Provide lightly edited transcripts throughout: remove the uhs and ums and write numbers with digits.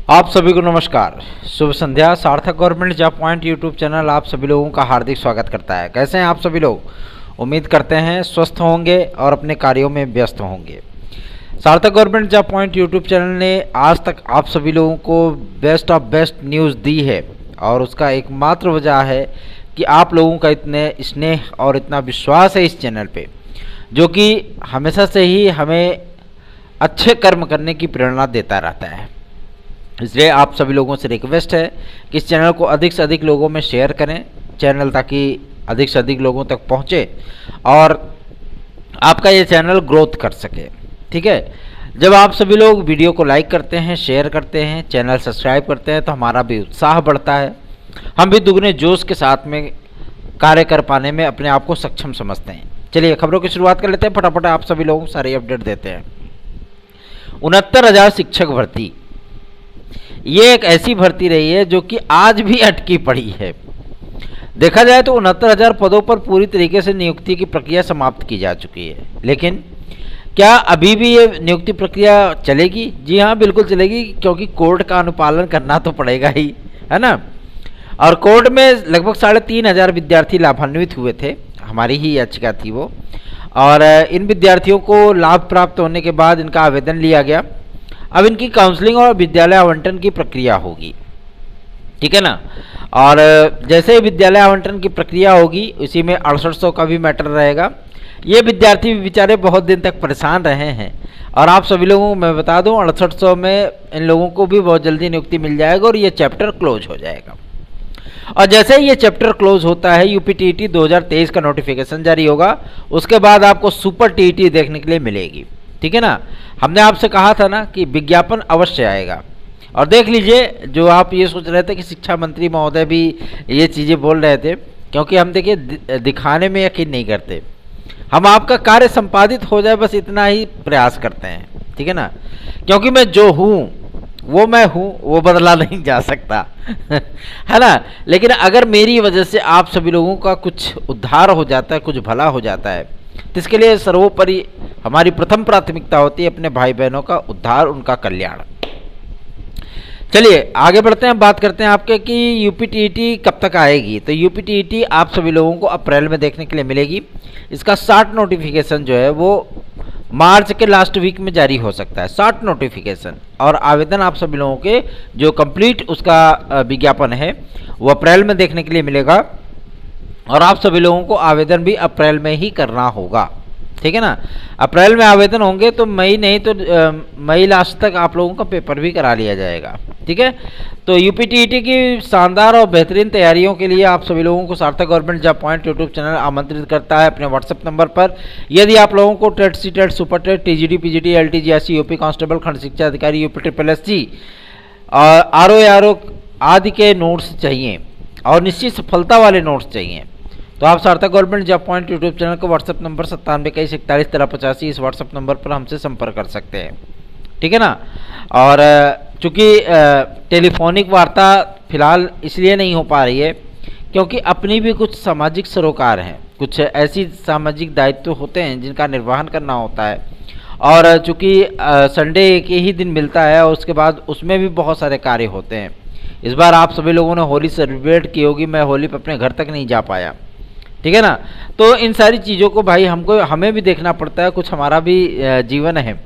आप सभी को नमस्कार, शुभ संध्या। सार्थक government job point YouTube channel आप सभी लोगों का हार्दिक स्वागत करता है। कैसे हैं आप सभी लोग? उम्मीद करते हैं स्वस्थ होंगे और अपने कार्यों में व्यस्त होंगे। सार्थक government job point YouTube channel ने आज तक आप सभी लोगों को बेस्ट ऑफ बेस्ट न्यूज़ दी है और उसका एकमात्र वजह है कि आप लोगों का इतने स्नेह और इतना विश्वास है इस चैनल पर, जो कि हमेशा से ही हमें अच्छे कर्म करने की प्रेरणा देता रहता है। इसलिए आप सभी लोगों से रिक्वेस्ट है कि इस चैनल को अधिक से अधिक लोगों में शेयर करें चैनल, ताकि अधिक से अधिक लोगों तक पहुंचे और आपका ये चैनल ग्रोथ कर सके। ठीक है, जब आप सभी लोग वीडियो को लाइक करते हैं, शेयर करते हैं, चैनल सब्सक्राइब करते हैं, तो हमारा भी उत्साह बढ़ता है। हम भी दुगने जोश के साथ में कार्य कर पाने में अपने आप को सक्षम समझते हैं। चलिए खबरों की शुरुआत कर लेते हैं। फटाफट आप सभी लोगों को सारे अपडेट देते हैं। 69,000 शिक्षक भर्ती, ये एक ऐसी भर्ती रही है जो कि आज भी अटकी पड़ी है। देखा जाए तो 69,000 पदों पर पूरी तरीके से नियुक्ति की प्रक्रिया समाप्त की जा चुकी है, लेकिन क्या अभी भी ये नियुक्ति प्रक्रिया चलेगी? जी हाँ, बिल्कुल चलेगी, क्योंकि कोर्ट का अनुपालन करना तो पड़ेगा ही, है ना। और कोर्ट में लगभग 3,500 विद्यार्थी लाभान्वित हुए थे, हमारी ही याचिका थी वो, और इन विद्यार्थियों को लाभ प्राप्त होने के बाद इनका आवेदन लिया गया। अब इनकी काउंसलिंग और विद्यालय आवंटन की प्रक्रिया होगी, ठीक है ना। और जैसे ही विद्यालय आवंटन की प्रक्रिया होगी, उसी में 6800 का भी मैटर रहेगा। ये विद्यार्थी बेचारे बहुत दिन तक परेशान रहे हैं, और आप सभी लोगों को मैं बता दूं 6800 में इन लोगों को भी बहुत जल्दी नियुक्ति मिल जाएगा और ये चैप्टर क्लोज हो जाएगा। और जैसे ही ये चैप्टर क्लोज होता है, यूपी टीईटी 2023 का नोटिफिकेशन जारी होगा, उसके बाद आपको सुपर टीईटी देखने के लिए मिलेगी, ठीक है ना। हमने आपसे कहा था ना कि विज्ञापन अवश्य आएगा, और देख लीजिए, जो आप ये सोच रहे थे कि शिक्षा मंत्री महोदय भी ये चीज़ें बोल रहे थे, क्योंकि हम देखिए दिखाने में यकीन नहीं करते, हम आपका कार्य संपादित हो जाए बस इतना ही प्रयास करते हैं, ठीक है ना। क्योंकि मैं जो हूँ वो मैं हूँ, वो बदला नहीं जा सकता है ना। लेकिन अगर मेरी वजह से आप सभी लोगों का कुछ उद्धार हो जाता है, कुछ भला हो जाता है, तो इसके लिए सर्वोपरि हमारी प्रथम प्राथमिकता होती है अपने भाई बहनों का उद्धार, उनका कल्याण। चलिए आगे बढ़ते हैं, बात करते हैं आपके कि यूपी टीईटी कब तक आएगी। तो यूपी टीईटी आप सभी लोगों को अप्रैल में देखने के लिए मिलेगी। इसका 60 नोटिफिकेशन जो है वो मार्च के लास्ट वीक में जारी हो सकता है, 60 नोटिफिकेशन, और आवेदन आप सभी लोगों के जो कंप्लीट उसका विज्ञापन है वो अप्रैल में देखने के लिए मिलेगा, और आप सभी लोगों को आवेदन भी अप्रैल में ही करना होगा, ठीक है ना। अप्रैल में आवेदन होंगे तो मई नहीं तो मई लास्ट तक आप लोगों का पेपर भी करा लिया जाएगा, ठीक है। तो यूपी टीईटी की शानदार और बेहतरीन तैयारियों के लिए आप सभी लोगों को सार्थक government job point YouTube channel आमंत्रित करता है अपने व्हाट्सएप नंबर पर। यदि आप लोगों को TET C TET, super TET, TGT, PGT, LTGSC, UP constable, खंड शिक्षा अधिकारी, यूपी ट्रिपल एससी और आरओ आदि के नोट्स चाहिए और निश्चित सफलता वाले नोट्स चाहिए, तो आप सार्थक government job point YouTube channel को व्हाट्सएप नंबर 9721411385 इस व्हाट्सएप नंबर पर हमसे संपर्क कर सकते हैं, ठीक है ना। और चूँकि टेलीफोनिक वार्ता फिलहाल इसलिए नहीं हो पा रही है क्योंकि अपनी भी कुछ सामाजिक सरोकार हैं, कुछ ऐसी सामाजिक दायित्व होते हैं जिनका निर्वहन करना होता है, और चूँकि संडे एक ही दिन मिलता है और उसके बाद उसमें भी बहुत सारे कार्य होते हैं। इस बार आप सभी लोगों ने होली सेलिब्रेट की होगी, मैं होली पर अपने घर तक नहीं जा पाया, ठीक है ना। तो इन सारी चीज़ों को भाई हमें भी देखना पड़ता है, कुछ हमारा भी जीवन है,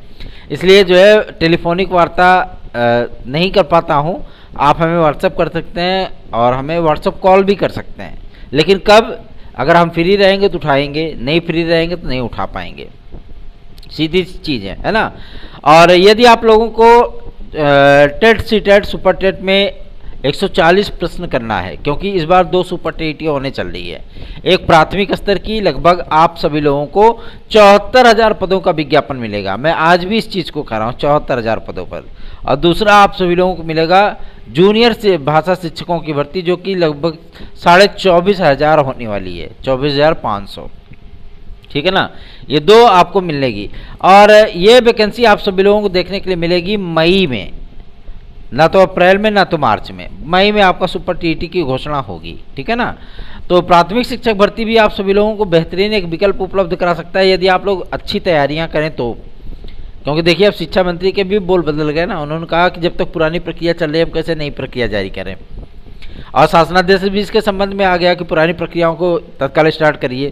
इसलिए जो है टेलीफोनिक वार्ता नहीं कर पाता हूँ। आप हमें व्हाट्सएप कर सकते हैं और हमें व्हाट्सएप कॉल भी कर सकते हैं, लेकिन कब? अगर हम फ्री रहेंगे तो उठाएंगे, नहीं फ्री रहेंगे तो नहीं उठा पाएंगे, सीधी चीज़ है ना। और यदि आप लोगों को TET C TET, super TET में 140 प्रश्न करना है, क्योंकि इस बार 2 सुपर टीईटी होने चल रही है। एक प्राथमिक स्तर की लगभग आप सभी लोगों को 74,000 पदों का विज्ञापन मिलेगा। मैं आज भी इस चीज़ को कह रहा हूँ, 74,000 पदों पर। और दूसरा आप सभी लोगों को मिलेगा जूनियर से भाषा शिक्षकों की भर्ती, जो कि लगभग 24,500 होने वाली है, 24,500, ठीक है ना। ये 2 आपको मिलेगी, और ये वैकेंसी आप सभी लोगों को देखने के लिए मिलेगी मई में, ना तो अप्रैल में ना तो मार्च में। मई में आपका सुपर टीईटी की घोषणा होगी, ठीक है ना। तो प्राथमिक शिक्षक भर्ती भी आप सभी लोगों को बेहतरीन एक विकल्प उपलब्ध करा सकता है यदि आप लोग अच्छी तैयारियां करें तो, क्योंकि देखिए अब शिक्षा मंत्री के भी बोल बदल गए ना, उन्होंने कहा कि जब तक पुरानी प्रक्रिया चल रही है हम कैसे नई प्रक्रिया जारी करें, और शासनादेश भी इसके संबंध में आ गया कि पुरानी प्रक्रियाओं को तत्काल स्टार्ट करिए।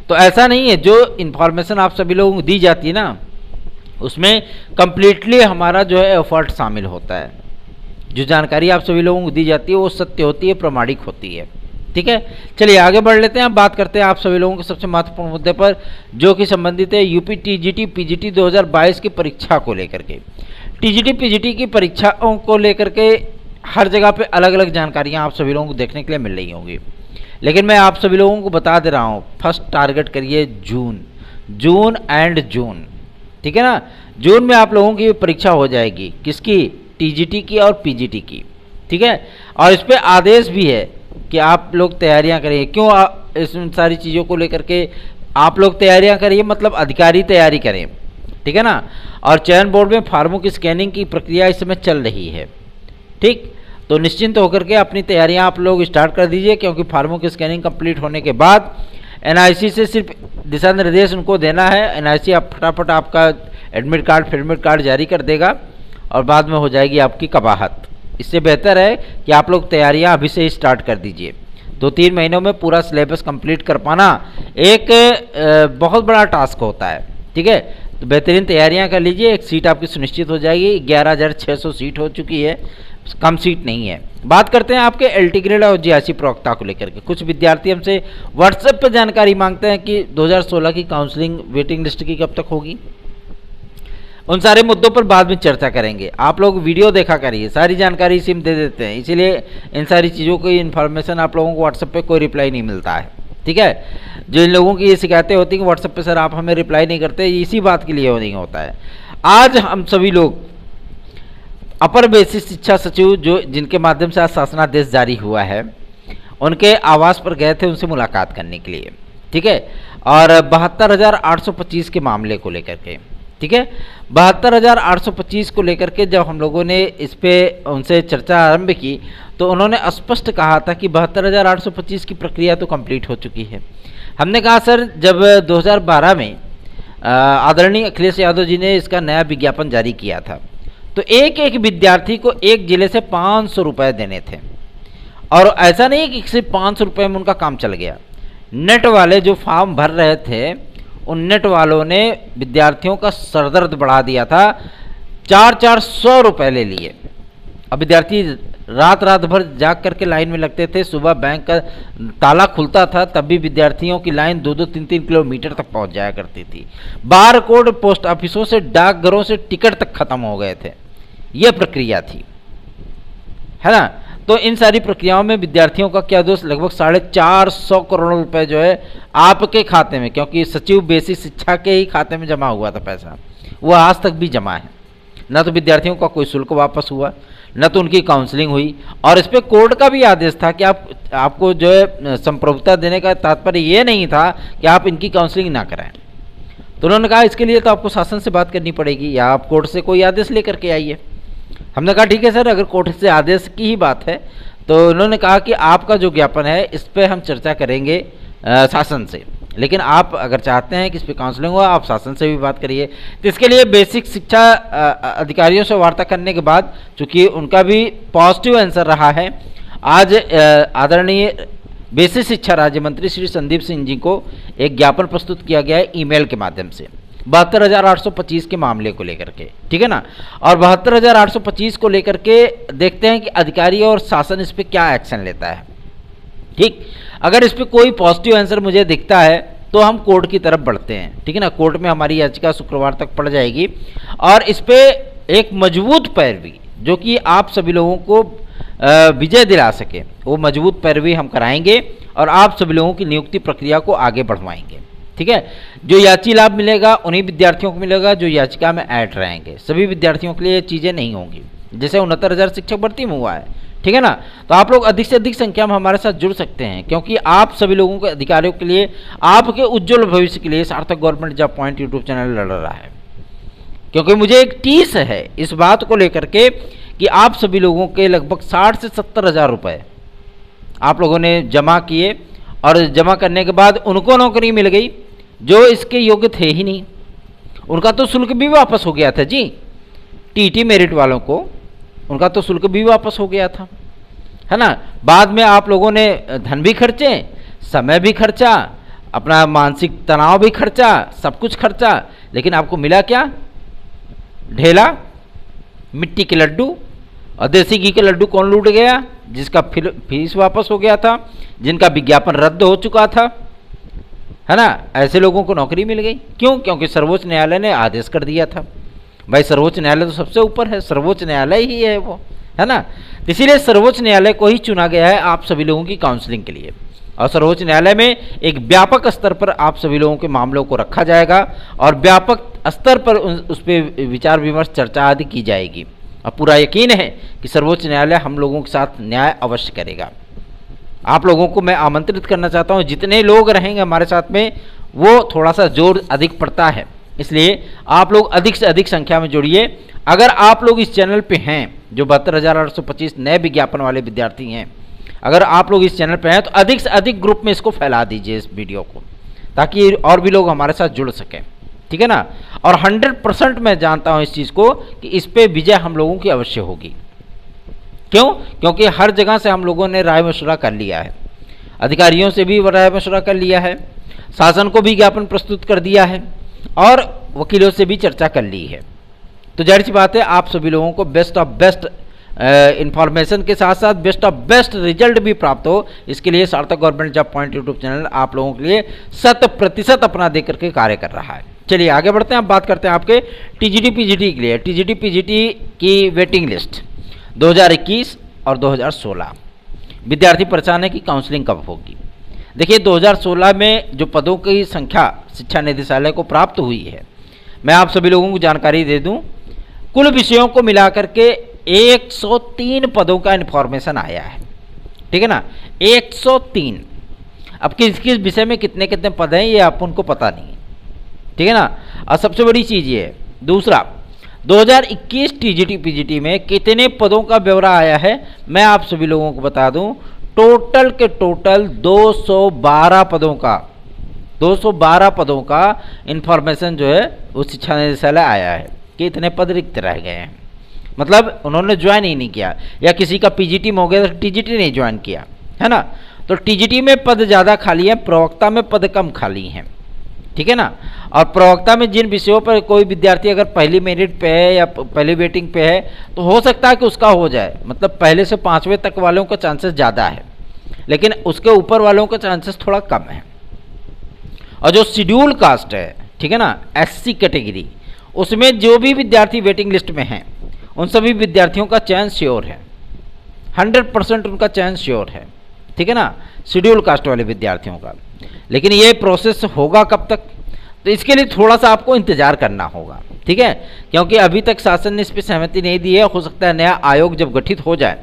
तो ऐसा नहीं है, जो इन्फॉर्मेशन आप सभी लोगों को दी जाती है ना उसमें कंप्लीटली हमारा जो है एफर्ट शामिल होता है। जो जानकारी आप सभी लोगों को दी जाती है वो सत्य होती है, प्रामाणिक होती है। ठीक है, चलिए आगे बढ़ लेते हैं। अब बात करते हैं आप सभी लोगों के सबसे महत्वपूर्ण मुद्दे पर, जो कि संबंधित है यूपी टीजीटी पीजीटी 2022 की परीक्षा को लेकर के। टीजीटी पीजीटी की परीक्षाओं को लेकर के हर जगह पे अलग अलग जानकारियां आप सभी लोगों को देखने के लिए मिल रही होंगी, लेकिन मैं आप सभी लोगों को बता दे रहा हूँ, फर्स्ट टारगेट करिए जून एंड जून। ठीक है ना, जून में आप लोगों की परीक्षा हो जाएगी, किसकी? टीजीटी की और पीजीटी की। ठीक है, और इस पर आदेश भी है कि आप लोग तैयारियां करिए। क्यों इस सारी चीज़ों को लेकर के आप लोग तैयारियां करिए, मतलब अधिकारी तैयारी करें। ठीक है ना, और चयन बोर्ड में फार्मों की स्कैनिंग की प्रक्रिया इस समय चल रही है। ठीक, तो निश्चिंत होकर के अपनी तैयारियां आप लोग स्टार्ट कर दीजिए, क्योंकि फार्मों की स्कैनिंग कंप्लीट होने के बाद एनआईसी से सिर्फ दिशा निर्देश उनको देना है। एनआईसी आप फटाफट आपका एडमिट कार्ड फिडमिट कार्ड जारी कर देगा और बाद में हो जाएगी आपकी कबाहत। इससे बेहतर है कि आप लोग तैयारियां अभी से ही स्टार्ट कर दीजिए। 2-3 महीनों में पूरा सिलेबस कंप्लीट कर पाना एक बहुत बड़ा टास्क होता है। ठीक है, तो बेहतरीन तैयारियां कर लीजिए, एक सीट आपकी सुनिश्चित हो जाएगी। 11,600 सीट हो चुकी है, कम सीट नहीं है। बात करते हैं आपके एलटी ग्रेड और जीआरसी प्रवक्ता को लेकर के। कुछ विद्यार्थी हमसे व्हाट्सएप पर जानकारी मांगते हैं कि 2016 की काउंसलिंग वेटिंग लिस्ट की कब तक होगी। उन सारे मुद्दों पर बाद में चर्चा करेंगे। आप लोग वीडियो देखा करिए, सारी जानकारी इसी में दे देते हैं, इसीलिए इन सारी चीज़ों की इन्फॉर्मेशन आप लोगों को व्हाट्सएप पे कोई रिप्लाई नहीं मिलता है। ठीक है, जो इन लोगों की ये शिकायतें होती हैं कि व्हाट्सएप पे सर आप हमें रिप्लाई नहीं करते, इसी बात के लिए नहीं होता है। आज हम सभी लोग अपर बेसिक शिक्षा सचिव जो जिनके माध्यम से आज शासनादेश जारी हुआ है उनके आवास पर गए थे उनसे मुलाकात करने के लिए। ठीक है, और 72,825 के मामले को लेकर के। ठीक है, 72,825 को लेकर के जब हम लोगों ने इस पे उनसे चर्चा आरंभ की तो उन्होंने स्पष्ट कहा था कि 72,825 की प्रक्रिया तो कंप्लीट हो चुकी है। हमने कहा सर जब 2012 में आदरणीय अखिलेश यादव जी ने इसका नया विज्ञापन जारी किया था तो एक एक विद्यार्थी को एक जिले से 500 रुपये देने थे, और ऐसा नहीं कि सिर्फ 500 रुपये में उनका काम चल गया। नेट वाले जो फॉर्म भर रहे थे उन नेट वालों ने विद्यार्थियों का सरदर्द बढ़ा दिया था, 400 रुपये ले लिए। अब विद्यार्थी रात भर जाग करके लाइन में लगते थे, सुबह बैंक का ताला खुलता था तब भी विद्यार्थियों की लाइन 2-2, 3-3 किलोमीटर तक पहुंच जाया करती थी। बार कोड पोस्ट ऑफिसों से डाकघरों से टिकट तक खत्म हो गए थे। यह प्रक्रिया थी, है ना। तो इन सारी प्रक्रियाओं में विद्यार्थियों का क्या दोष, लगभग 450 करोड़ रुपए जो है आपके खाते में, क्योंकि सचिव बेसिक शिक्षा के ही खाते में जमा हुआ था पैसा, वो आज तक भी जमा है। न तो विद्यार्थियों का कोई शुल्क वापस हुआ, न तो उनकी काउंसलिंग हुई, और इस पर कोर्ट का भी आदेश था कि आपको जो है संप्रभुता देने का तात्पर्य ये नहीं था कि आप इनकी काउंसलिंग ना कराएं। तो उन्होंने कहा इसके लिए तो आपको शासन से बात करनी पड़ेगी या आप कोर्ट से कोई आदेश लेकर के आइए। हमने कहा ठीक है सर, अगर कोर्ट से आदेश की ही बात है तो उन्होंने कहा कि आपका जो ज्ञापन है इस पर हम चर्चा करेंगे शासन से, लेकिन आप अगर चाहते हैं कि इस पर काउंसलिंग हो आप शासन से भी बात करिए। तो इसके लिए बेसिक शिक्षा अधिकारियों से वार्ता करने के बाद चूंकि उनका भी पॉजिटिव आंसर रहा है, आज आदरणीय बेसिक शिक्षा राज्य मंत्री श्री संदीप सिंह जी को एक ज्ञापन प्रस्तुत किया गया है ईमेल के माध्यम से 72,825 के मामले को लेकर के। ठीक है ना, और 72,825 को लेकर के देखते हैं कि अधिकारी और शासन इस पर क्या एक्शन लेता है। ठीक, अगर इस पर कोई पॉजिटिव आंसर मुझे दिखता है तो हम कोर्ट की तरफ बढ़ते हैं। ठीक है ना, कोर्ट में हमारी याचिका शुक्रवार तक पड़ जाएगी और इस पर एक मजबूत पैरवी जो कि आप सभी लोगों को विजय दिला सके वो मजबूत पैरवी हम कराएंगे और आप सभी लोगों की नियुक्ति प्रक्रिया को आगे बढ़वाएंगे। ठीक है, जो याची लाभ मिलेगा उन्हीं विद्यार्थियों को मिलेगा जो याचिका में ऐड रहेंगे। सभी विद्यार्थियों के लिए चीज़ें नहीं होंगी, जैसे 69,000 शिक्षक भर्ती में हुआ है। ठीक है ना, तो आप लोग अधिक से अधिक संख्या में हमारे साथ जुड़ सकते हैं, क्योंकि आप सभी लोगों के अधिकारियों के लिए, आपके उज्जवल भविष्य के लिए सार्थक government job point YouTube channel लड़ रहा है। क्योंकि मुझे एक टीस है इस बात को लेकर के कि आप सभी लोगों के लगभग 60 से 70 हज़ार रुपये आप लोगों ने जमा किए और जमा करने के बाद उनको नौकरी मिल गई जो इसके योग्य थे ही नहीं। उनका तो शुल्क भी वापस हो गया था जी। टीटी मेरिट वालों को उनका तो शुल्क भी वापस हो गया था, है ना। बाद में आप लोगों ने धन भी खर्चे, समय भी खर्चा, अपना मानसिक तनाव भी खर्चा, सब कुछ खर्चा, लेकिन आपको मिला क्या? ढेला, मिट्टी के लड्डू। और देसी घी के लड्डू कौन लूट गया? जिसका फीस वापस हो गया था, जिनका विज्ञापन रद्द हो चुका था, है ना। ऐसे लोगों को नौकरी मिल गई। क्यों? क्योंकि सर्वोच्च न्यायालय ने आदेश कर दिया था। भाई सर्वोच्च न्यायालय तो सबसे ऊपर है, सर्वोच्च न्यायालय ही है वो, है ना। इसीलिए सर्वोच्च न्यायालय को ही चुना गया है आप सभी लोगों की काउंसलिंग के लिए। और सर्वोच्च न्यायालय में एक व्यापक स्तर पर आप सभी लोगों के मामलों को रखा जाएगा और व्यापक स्तर पर उस पर विचार विमर्श, चर्चा आदि की जाएगी। और पूरा यकीन है कि सर्वोच्च न्यायालय हम लोगों के साथ न्याय अवश्य करेगा। आप लोगों को मैं आमंत्रित करना चाहता हूं, जितने लोग रहेंगे हमारे साथ में, वो थोड़ा सा जोर अधिक पड़ता है, इसलिए आप लोग अधिक से अधिक संख्या में जुड़िए। अगर आप लोग इस चैनल पे हैं, जो 72,825 नए विज्ञापन वाले विद्यार्थी हैं, अगर आप लोग इस चैनल पे हैं तो अधिक से अधिक ग्रुप में इसको फैला दीजिए, इस वीडियो को, ताकि और भी लोग हमारे साथ जुड़ सकें, ठीक है ना। और 100% मैं जानता हूं इस चीज़ को कि इस पे विजय हम लोगों की अवश्य होगी। क्यों? क्योंकि हर जगह से हम लोगों ने राय मशवरा कर लिया है, अधिकारियों से भी राय मशवरा कर लिया है, शासन को भी ज्ञापन प्रस्तुत कर दिया है और वकीलों से भी चर्चा कर ली है। तो जाहिर सी बात है आप सभी लोगों को बेस्ट ऑफ बेस्ट इंफॉर्मेशन के साथ साथ बेस्ट ऑफ बेस्ट रिजल्ट भी प्राप्त हो, इसके लिए सार्थक government job point YouTube channel आप लोगों के लिए 100% अपना दे करके कार्य कर रहा है। चलिए आगे बढ़ते हैं। अब बात करते हैं आपके टीजीटी पीजीटी के लिए। टीजीटी पीजीटी की वेटिंग लिस्ट 2021 और 2016 विद्यार्थी पहचाने की काउंसलिंग कब होगी? देखिए 2016 में जो पदों की संख्या शिक्षा निदेशालय को प्राप्त हुई है, मैं आप सभी लोगों को जानकारी दे दूं, कुल विषयों को मिलाकर के 103 पदों का इन्फॉर्मेशन आया है, ठीक है ना। 103। अब किस किस विषय में कितने कितने पद हैं ये आप उनको पता नहीं है, ठीक है ना। और सबसे बड़ी चीज़ ये है, दूसरा 2021 टीजीटी पीजीटी में कितने पदों का ब्यौरा आया है मैं आप सभी लोगों को बता दूं। टोटल के टोटल 212 पदों का इन्फॉर्मेशन जो है वो शिक्षा निदेशालय आया है कि इतने पद रिक्त रह गए हैं। मतलब उन्होंने ज्वाइन ही नहीं किया, या किसी का पीजीटी में हो गया तो टीजीटी नहीं ज्वाइन किया, है ना। तो टीजीटी में पद ज़्यादा खाली हैं, प्रवक्ता में पद कम खाली हैं, ठीक है ना। और प्रवक्ता में जिन विषयों पर कोई विद्यार्थी अगर पहली मेरिट पे है या पहली वेटिंग पे है तो हो सकता है कि उसका हो जाए, मतलब पहले से 5वें तक वालों का चांसेस ज़्यादा है, लेकिन उसके ऊपर वालों का चांसेस थोड़ा कम है। और जो शेड्यूल कास्ट है, ठीक है ना, एससी कैटेगरी, उसमें जो भी विद्यार्थी वेटिंग लिस्ट में हैं उन सभी विद्यार्थियों का चयन श्योर है, 100% उनका चयन श्योर है, ठीक है ना, शेड्यूल कास्ट वाले विद्यार्थियों का। लेकिन ये प्रोसेस होगा कब तक? तो इसके लिए थोड़ा सा आपको इंतजार करना होगा, ठीक है, क्योंकि अभी तक शासन ने इस पर सहमति नहीं दी है। हो सकता है नया आयोग जब गठित हो जाए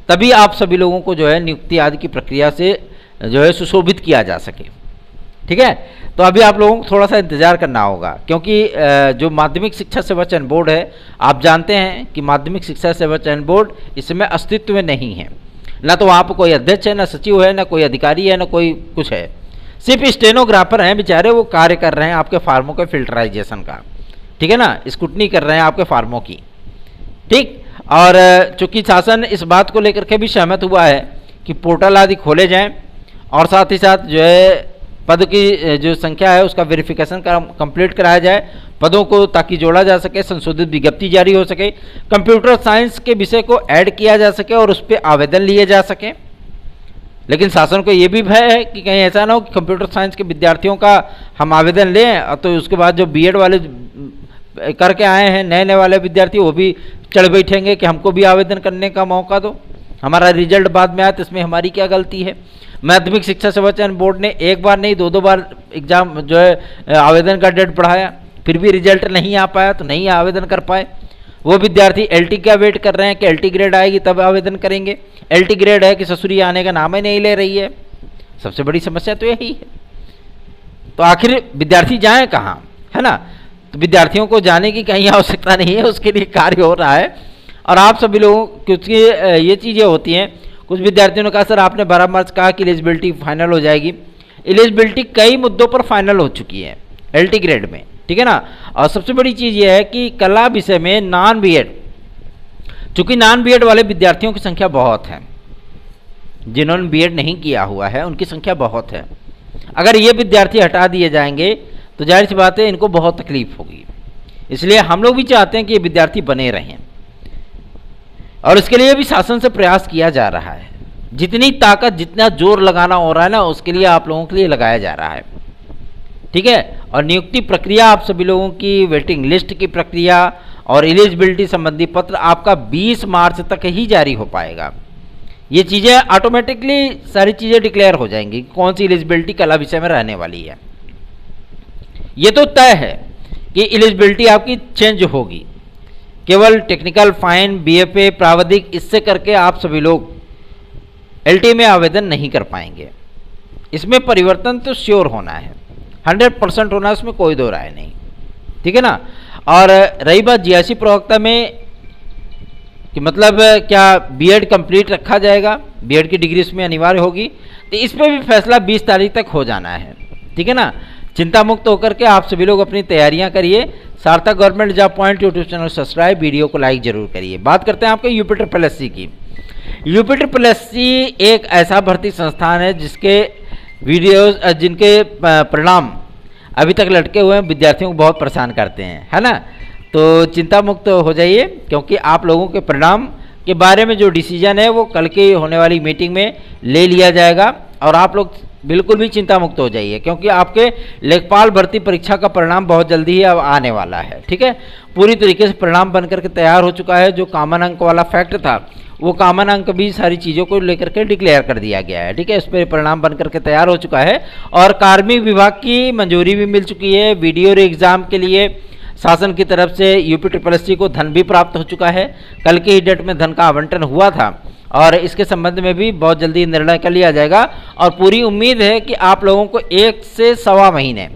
तभी आप सभी लोगों को जो है नियुक्ति आदि की प्रक्रिया से जो है सुशोभित किया जा सके, ठीक है। तो अभी आप लोगों को थोड़ा सा इंतजार करना होगा, क्योंकि जो माध्यमिक शिक्षा सेवा चयन बोर्ड है, आप जानते हैं कि माध्यमिक शिक्षा सेवा चयन बोर्ड इसमें अस्तित्व में नहीं है, ना तो वहाँ पर कोई अध्यक्ष है, ना सचिव है, ना कोई अधिकारी है, ना कोई कुछ है, सिर्फ स्टेनोग्राफर हैं बेचारे, वो कार्य कर रहे हैं आपके फार्मों के फिल्टराइजेशन का, ठीक है ना, स्क्रूटनी कर रहे हैं आपके फार्मों की, ठीक। और चूंकि शासन इस बात को लेकर के भी सहमत हुआ है कि पोर्टल आदि खोले जाएं और साथ ही साथ जो है पद की जो संख्या है उसका वेरिफिकेशन कंप्लीट कराया जाए पदों को, ताकि जोड़ा जा सके, संशोधित विज्ञप्ति जारी हो सके, कंप्यूटर साइंस के विषय को ऐड किया जा सके और उस पर आवेदन लिए जा सके। लेकिन शासन को ये भी भय है कि कहीं ऐसा ना हो कि कंप्यूटर साइंस के विद्यार्थियों का हम आवेदन लें और तो उसके बाद जो बीएड वाले करके आए हैं नए नए वाले विद्यार्थी वो भी चढ़ बैठेंगे कि हमको भी आवेदन करने का मौका दो, हमारा रिजल्ट बाद में आया तो इसमें हमारी क्या गलती है। माध्यमिक शिक्षा सेवा चयन बोर्ड ने एक बार नहीं दो बार एग्जाम जो है आवेदन का डेट बढ़ाया, फिर भी रिजल्ट नहीं आ पाया तो नहीं आवेदन कर पाए। वो विद्यार्थी एलटी का वेट कर रहे हैं कि एलटी ग्रेड आएगी तब आवेदन करेंगे, एलटी ग्रेड है कि ससुरी आने का नाम ही नहीं ले रही है। सबसे बड़ी समस्या तो यही है। तो आखिर विद्यार्थी जाएं कहाँ, है ना। तो विद्यार्थियों को जाने की कहीं आवश्यकता नहीं है, उसके लिए कार्य हो रहा है। और आप सभी लोगों, क्योंकि ये चीज़ें होती हैं, कुछ विद्यार्थियों ने कहा सर आपने 12 मार्च कहा कि एलिजिबिलिटी फाइनल हो जाएगी। एलिजिबिलिटी कई मुद्दों पर फाइनल हो चुकी है एलटी ग्रेड में, ठीक है ना। और सबसे बड़ी चीज़ ये है कि कला विषय में नॉन बीएड, चूंकि नॉन बीएड वाले विद्यार्थियों की संख्या बहुत है, जिन्होंने बीएड नहीं किया हुआ है उनकी संख्या बहुत है। अगर ये विद्यार्थी हटा दिए जाएंगे तो जाहिर सी बात है इनको बहुत तकलीफ होगी। इसलिए हम लोग भी चाहते हैं कि ये विद्यार्थी बने रहें, और इसके लिए भी शासन से प्रयास किया जा रहा है। जितनी ताकत, जितना जोर लगाना हो रहा है ना, उसके लिए आप लोगों के लिए लगाया जा रहा है, ठीक है। और नियुक्ति प्रक्रिया आप सभी लोगों की, वेटिंग लिस्ट की प्रक्रिया और एलिजिबिलिटी संबंधी पत्र आपका 20 मार्च तक ही जारी हो पाएगा। ये चीज़ें ऑटोमेटिकली सारी चीज़ें डिक्लेयर हो जाएंगी, कौन सी एलिजिबिलिटी कला विषय में रहने वाली है। ये तो तय है कि एलिजिबिलिटी आपकी चेंज होगी, केवल टेक्निकल, फाइन, बीएफए, प्राविधिक, इससे करके आप सभी लोग एलटी में आवेदन नहीं कर पाएंगे। इसमें परिवर्तन तो श्योर होना है, 100% होना है, उसमें कोई दो राय नहीं, ठीक है ना। और रही बात जीआईसी प्रवक्ता में कि मतलब क्या बीएड कंप्लीट रखा जाएगा, बीएड की डिग्री उसमें अनिवार्य होगी, तो इस पर भी फैसला 20 तारीख तक हो जाना है, ठीक है ना। चिंता मुक्त होकर के आप सभी लोग अपनी तैयारियां करिए। सार्थक government job point YouTube channel subscribe, video को लाइक जरूर करिए। बात करते हैं आपके यूपी की। यूपी एक ऐसा भर्ती संस्थान है जिसके वीडियोस, जिनके परिणाम अभी तक लटके हुए हैं, विद्यार्थियों को बहुत परेशान करते हैं, है ना। तो चिंता मुक्त हो जाइए, क्योंकि आप लोगों के परिणाम के बारे में जो डिसीजन है वो कल की होने वाली मीटिंग में ले लिया जाएगा। और आप लोग बिल्कुल भी चिंता मुक्त हो जाइए, क्योंकि आपके लेखपाल भर्ती परीक्षा का परिणाम बहुत जल्दी ही अब आने वाला है, ठीक है। पूरी तरीके से परिणाम बनकर के तैयार हो चुका है। जो कॉमन अंक वाला फैक्ट था, वो कॉमन अंक भी सारी चीज़ों को लेकर के डिक्लेयर कर दिया गया है, ठीक है। इस पर परिणाम बनकर के तैयार हो चुका है और कार्मिक विभाग की मंजूरी भी मिल चुकी है। वीडियो एग्जाम के लिए शासन की तरफ से यूपी को धन भी प्राप्त हो चुका है। कल की डेट में धन का आवंटन हुआ था और इसके संबंध में भी बहुत जल्दी निर्णय कर लिया जाएगा। और पूरी उम्मीद है कि आप लोगों को 1 से सवा महीने,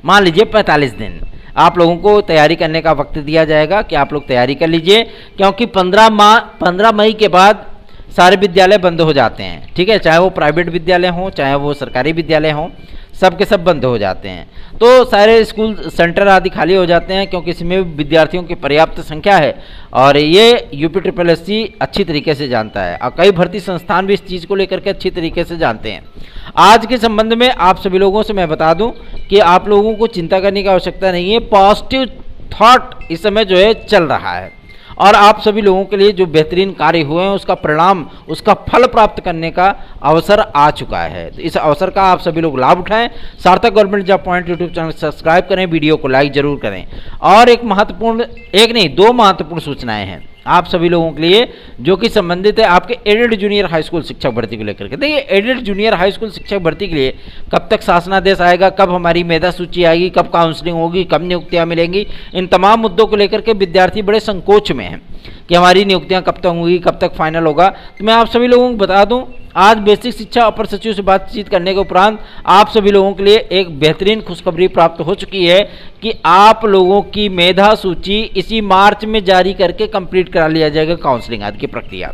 मान लीजिए 45 दिन, आप लोगों को तैयारी करने का वक्त दिया जाएगा कि आप लोग तैयारी कर लीजिए, क्योंकि 15 मई के बाद सारे विद्यालय बंद हो जाते हैं, ठीक है। चाहे वो प्राइवेट विद्यालय हों, चाहे वो सरकारी विद्यालय हों, सब के सब बंद हो जाते हैं। तो सारे स्कूल सेंटर आदि खाली हो जाते हैं, क्योंकि इसमें विद्यार्थियों की पर्याप्त संख्या है और ये यूपी अच्छी तरीके से जानता है और कई भर्ती संस्थान भी इस चीज़ को लेकर के अच्छी तरीके से जानते हैं। आज के संबंध में आप सभी लोगों से मैं बता दूं कि आप लोगों को चिंता करने की आवश्यकता नहीं है। पॉजिटिव थॉट इस समय जो है चल रहा है और आप सभी लोगों के लिए जो बेहतरीन कार्य हुए हैं उसका परिणाम, उसका फल प्राप्त करने का अवसर आ चुका है। तो इस अवसर का आप सभी लोग लाभ उठाएं। सार्थक government job point YouTube channel subscribe करें, वीडियो को लाइक जरूर करें। और एक नहीं 2 महत्वपूर्ण सूचनाएं हैं आप सभी लोगों के लिए, जो कि संबंधित है आपके एडेड जूनियर हाई स्कूल शिक्षक भर्ती को लेकर के। देखिए, एडेड जूनियर हाई स्कूल शिक्षक भर्ती के लिए कब तक शासनादेश आएगा, कब हमारी मेधा सूची आएगी, कब काउंसलिंग होगी, कब नियुक्तियां मिलेंगी, इन तमाम मुद्दों को लेकर के विद्यार्थी बड़े संकोच में हैं कि हमारी नियुक्तियां कब तक होंगी, कब तक फाइनल होगा। तो मैं आप सभी लोगों को बता दूं, आज बेसिक शिक्षा अपर सचिव से बातचीत करने के उपरांत आप सभी लोगों के लिए एक बेहतरीन खुशखबरी प्राप्त हो चुकी है कि आप लोगों की मेधा सूची इसी मार्च में जारी करके कंप्लीट करा लिया जाएगा, काउंसलिंग आदि की प्रक्रिया,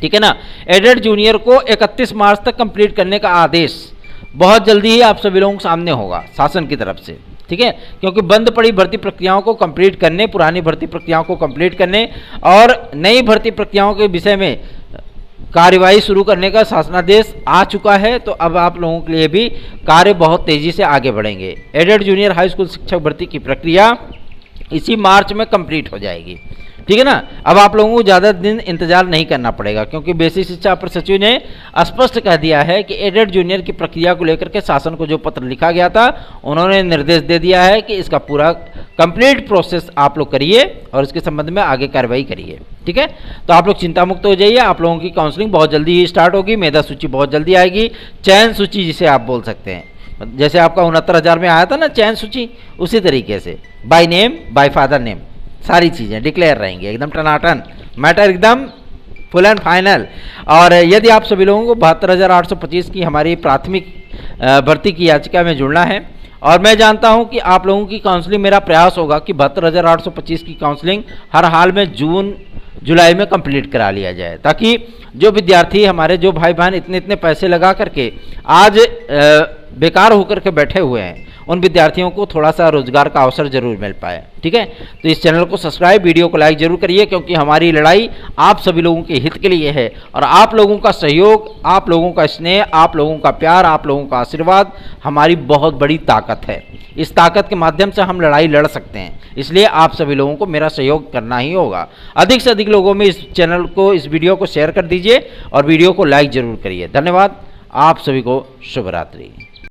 ठीक है ना। एडेड जूनियर को 31 मार्च तक कंप्लीट करने का आदेश बहुत जल्दी ही आप सभी लोगों के सामने होगा शासन की तरफ से, ठीक है। क्योंकि बंद पड़ी भर्ती प्रक्रियाओं को कंप्लीट करने, पुरानी भर्ती प्रक्रियाओं को कंप्लीट करने और नई भर्ती प्रक्रियाओं के विषय में कार्यवाही शुरू करने का शासनादेश आ चुका है। तो अब आप लोगों के लिए भी कार्य बहुत तेजी से आगे बढ़ेंगे। एडेड जूनियर हाई स्कूल शिक्षक भर्ती की प्रक्रिया इसी मार्च में कंप्लीट हो जाएगी, ठीक है ना। अब आप लोगों को ज़्यादा दिन इंतजार नहीं करना पड़ेगा, क्योंकि बेसिक शिक्षा अपर सचिव ने स्पष्ट कह दिया है कि एडेड जूनियर की प्रक्रिया को लेकर के शासन को जो पत्र लिखा गया था, उन्होंने निर्देश दे दिया है कि इसका पूरा कंप्लीट प्रोसेस आप लोग करिए और इसके संबंध में आगे कार्रवाई करिए, ठीक है। तो आप लोग चिंता मुक्त हो जाइए। आप लोगों की काउंसलिंग बहुत जल्दी ही स्टार्ट होगी, मेधा सूची बहुत जल्दी आएगी, चयन सूची जिसे आप बोल सकते हैं, जैसे आपका 69,000 में आया था ना चयन सूची, उसी तरीके से by name, bye father name, सारी चीज़ें डिक्लेयर रहेंगी, एकदम टनाटन, मैटर एकदम फुल एंड फाइनल। और यदि आप सभी लोगों को 72,825 की हमारी प्राथमिक भर्ती की याचिका में जुड़ना है, और मैं जानता हूं कि आप लोगों की काउंसलिंग, मेरा प्रयास होगा कि 72,825 की काउंसलिंग हर हाल में जून जुलाई में कंप्लीट करा लिया जाए, ताकि जो विद्यार्थी हमारे, जो भाई बहन इतने पैसे लगा करके आज बेकार होकर के बैठे हुए हैं, उन विद्यार्थियों को थोड़ा सा रोजगार का अवसर जरूर मिल पाए। ठीक है, तो इस चैनल को सब्सक्राइब, वीडियो को लाइक जरूर करिए, क्योंकि हमारी लड़ाई आप सभी लोगों के हित के लिए है और आप लोगों का सहयोग, आप लोगों का स्नेह, आप लोगों का प्यार, आप लोगों का आशीर्वाद हमारी बहुत बड़ी ताकत है। इस ताकत के माध्यम से हम लड़ाई लड़ सकते हैं, इसलिए आप सभी लोगों को मेरा सहयोग करना ही होगा। अधिक से अधिक लोगों में इस चैनल को, इस वीडियो को शेयर कर दीजिए और वीडियो को लाइक जरूर करिए। धन्यवाद, आप सभी को शुभ रात्रि।